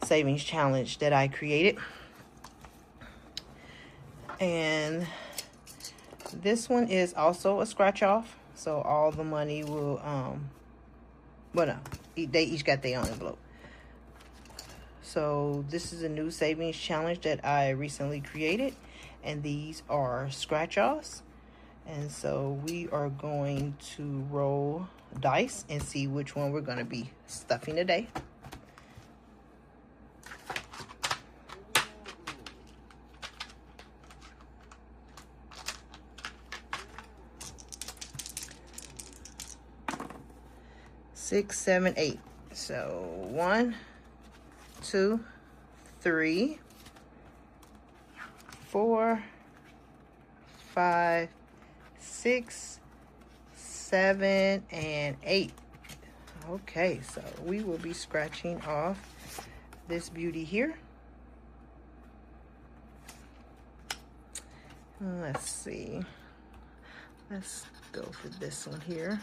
savings challenge that I created. And this one is also a scratch off, so all the money will well, no, they each got their own envelope. So this is a new savings challenge that I recently created, and these are scratch offs. And so we are going to roll dice and see which one we're going to be stuffing today. Six, seven, eight. So 1, 2, 3, 4, 5, 6, 7, and 8. Okay, so we will be scratching off this beauty here. Let's see. Let's go for this one here.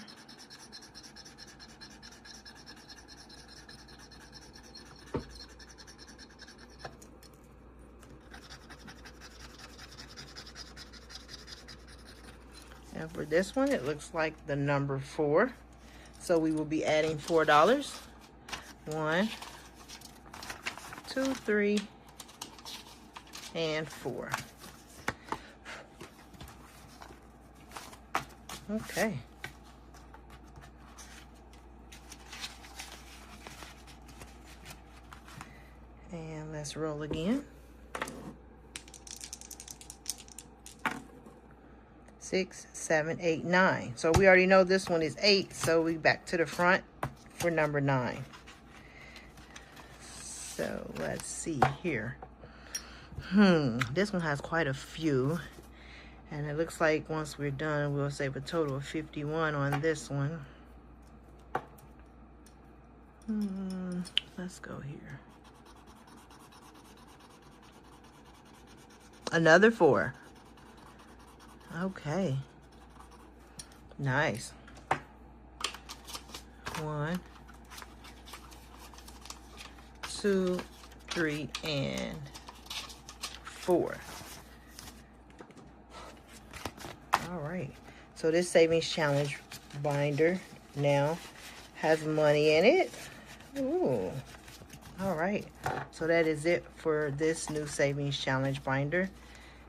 And for this one, it looks like the number 4. So we will be adding $4. 1, 2, 3, and 4. Okay. And let's roll again. 6, 7, 8, 9. So we already know this one is 8, so we back to the front for number 9. So let's see here. This one has quite a few, and it looks like once we're done, we'll save a total of 51 on this one. Let's go here. Another 4. Okay. Nice. 1, 2, 3, and 4. All right. So this savings challenge binder now has money in it. Ooh. All right. So that is it for this new savings challenge binder.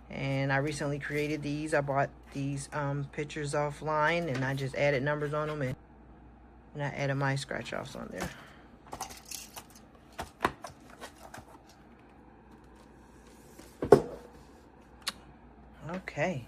And I recently created these. I bought these pictures offline, and I just added numbers on them, and I added my scratch offs on there. Okay.